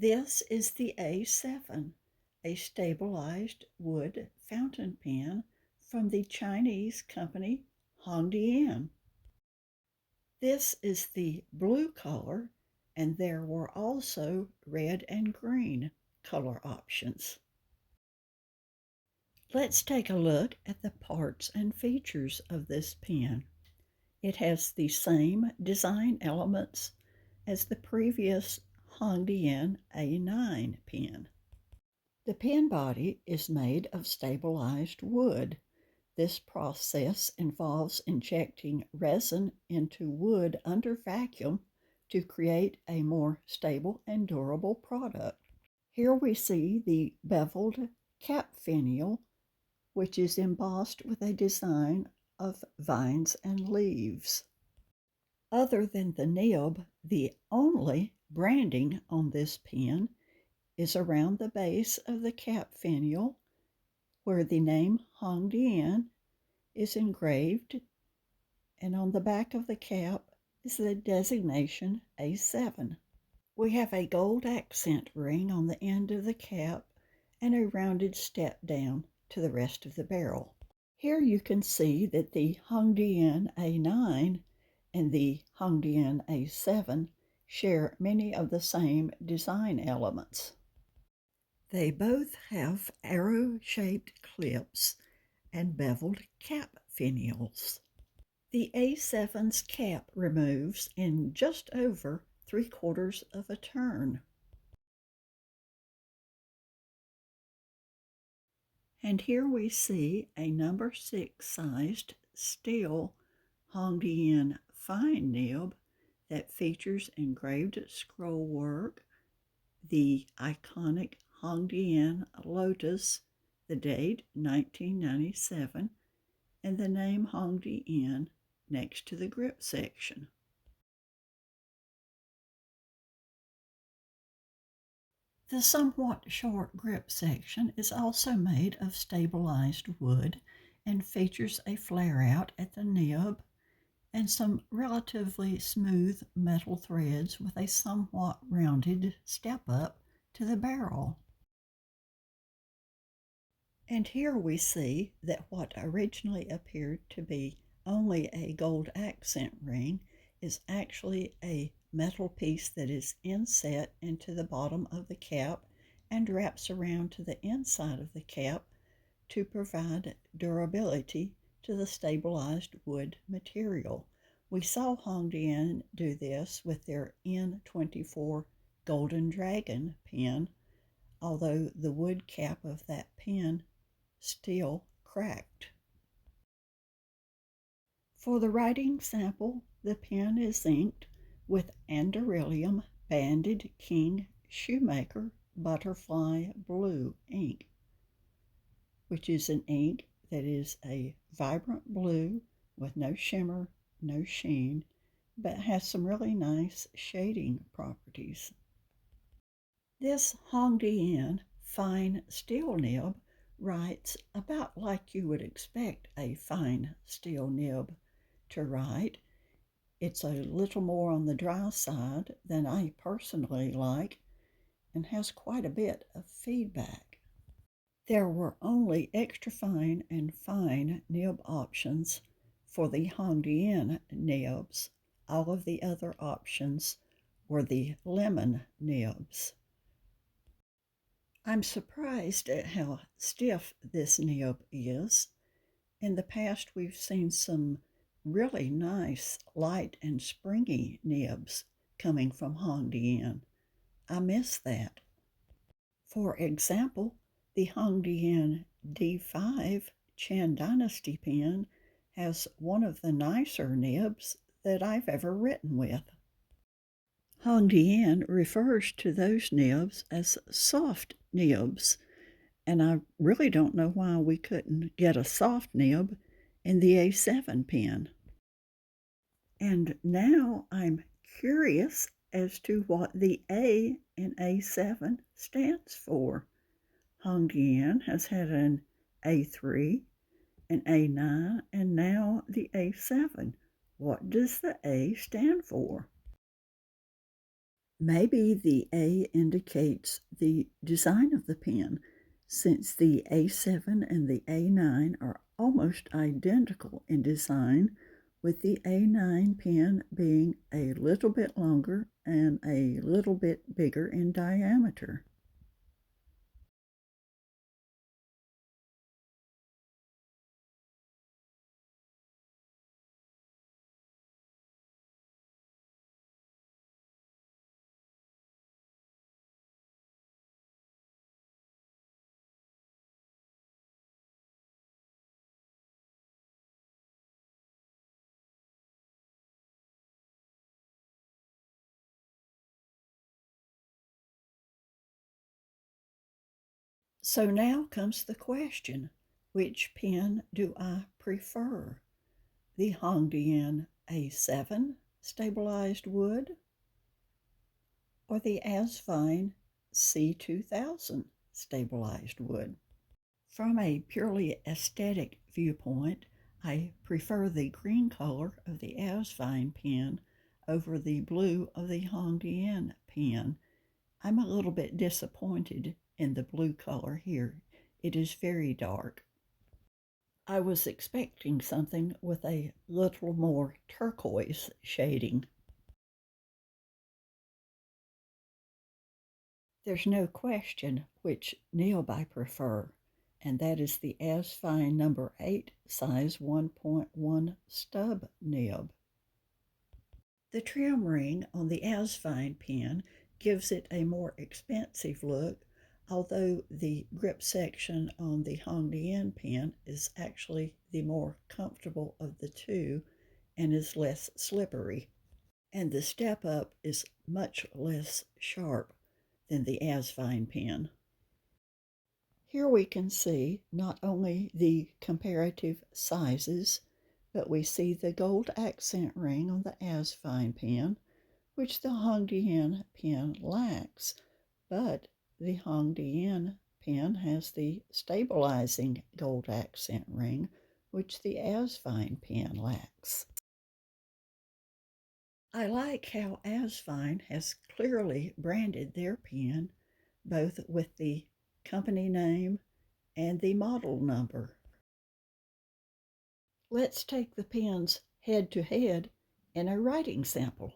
This is the A7, a stabilized wood fountain pen from the Chinese company Hongdian. This is the blue color, and there were also red and green color options. Let's take a look at the parts and features of this pen. It has the same design elements as the previous Hongdian A9 pen. The pen body is made of stabilized wood. This process involves injecting resin into wood under vacuum to create a more stable and durable product. Here we see the beveled cap finial, which is embossed with a design of vines and leaves. Other than the nib, the only branding on this pen is around the base of the cap finial, where the name Hongdian is engraved, and on the back of the cap is the designation A7. We have a gold accent ring on the end of the cap and a rounded step down to the rest of the barrel. Here you can see that the Hongdian A9 and the Hongdian A7 share many of the same design elements. They both have arrow-shaped clips and beveled cap finials. The A7's cap removes in just over 3/4 of a turn. And here we see a number 6 sized steel Hongdian fine nib that features engraved scroll work, the iconic Hongdian lotus, the date 1997, and the name Hongdian next to the grip section. The somewhat short grip section is also made of stabilized wood and features a flare-out at the nib and some relatively smooth metal threads with a somewhat rounded step-up to the barrel. And here we see that what originally appeared to be only a gold accent ring is actually a metal piece that is inset into the bottom of the cap and wraps around to the inside of the cap to provide durability to the stabilized wood material. We saw Hongdian do this with their N24 Golden Dragon pen, although the wood cap of that pen still cracked. For the writing sample, the pen is inked with Anderillium Banded King Shoemaker Butterfly Blue ink, which is an ink that is a vibrant blue with no shimmer, no sheen, but has some really nice shading properties. This Hongdian fine steel nib writes about like you would expect a fine steel nib to write. It's a little more on the dry side than I personally like and has quite a bit of feedback. There were only extra fine and fine nib options for the Hongdian nibs. All of the other options were the lemon nibs. I'm surprised at how stiff this nib is. In the past, we've seen some really nice, light and springy nibs coming from Hongdian. I miss that. For example, the Hongdian D5 Chan Dynasty pen has one of the nicer nibs that I've ever written with. Hongdian refers to those nibs as soft nibs, and I really don't know why we couldn't get a soft nib in the A7 pen. And now I'm curious as to what the A in A7 stands for. Hongdian has had an A3, an A9, and now the A7. What does the A stand for? Maybe the A indicates the design of the pen, since the A7 and the A9 are almost identical in design, with the A9 pen being a little bit longer and a little bit bigger in diameter. So now comes the question, which pen do I prefer? The Hongdian A7 stabilized wood or the Asvine C2000 stabilized wood? From a purely aesthetic viewpoint, I prefer the green color of the Asvine pen over the blue of the Hongdian pen. I'm a little bit disappointed in the blue color here. It is very dark. I was expecting something with a little more turquoise shading. There's no question which nib I prefer, and that is the Asvine number 8 size 1.1 stub nib. The trim ring on the Asvine pen gives it a more expansive look, although the grip section on the Hongdian pen is actually the more comfortable of the two and is less slippery. And the step up is much less sharp than the Asvine pen. Here we can see not only the comparative sizes, but we see the gold accent ring on the Asvine pen, which the Hongdian pen lacks, but the Hongdian pen has the stabilizing gold accent ring, which the Asvine pen lacks. I like how Asvine has clearly branded their pen, both with the company name and the model number. Let's take the pens head to head in a writing sample.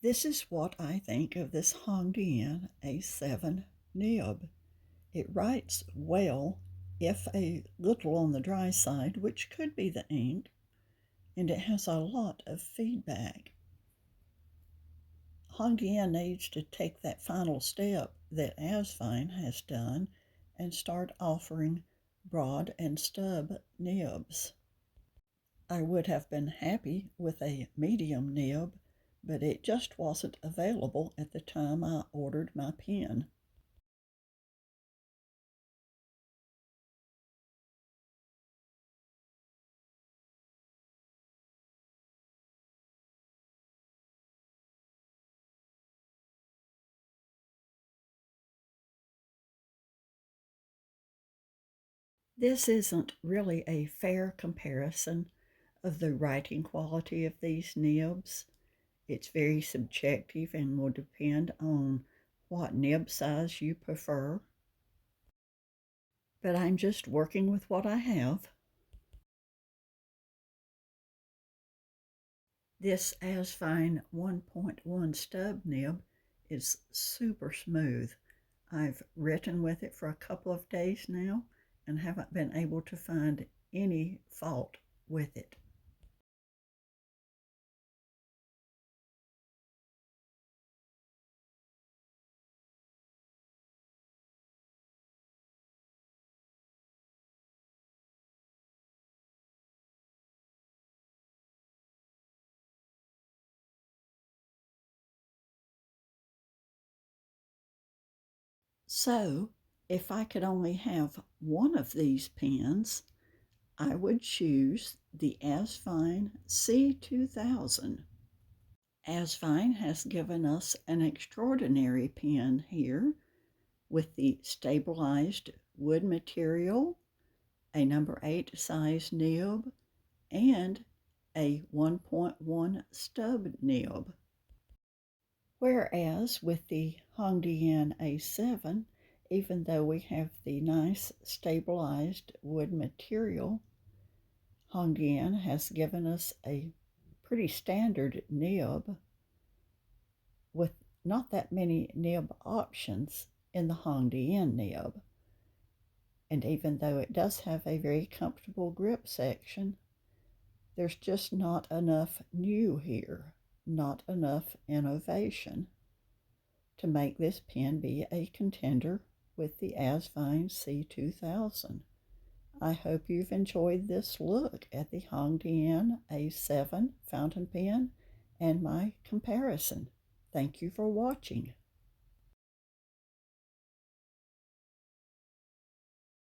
This is what I think of this Hongdian A7 nib. It writes well, if a little on the dry side, which could be the ink, and it has a lot of feedback. Hongdian needs to take that final step that Asvine has done and start offering broad and stub nibs. I would have been happy with a medium nib, but it just wasn't available at the time I ordered my pen. This isn't really a fair comparison of the writing quality of these nibs. It's very subjective and will depend on what nib size you prefer. But I'm just working with what I have. This Asvine 1.1 stub nib is super smooth. I've written with it for a couple of days now and haven't been able to find any fault with it. So, if I could only have one of these pens, I would choose the Asvine C2000. Asvine has given us an extraordinary pen here with the stabilized wood material, a number 8 size nib, and a 1.1 stub nib. Whereas with the Hongdian A7, even though we have the nice stabilized wood material, Hongdian has given us a pretty standard nib with not that many nib options in the Hongdian nib. And even though it does have a very comfortable grip section, there's just not enough new here, not enough innovation to make this pen be a contender with the Asvine C2000. I hope you've enjoyed this look at the Hongdian A7 fountain pen and my comparison. Thank you for watching.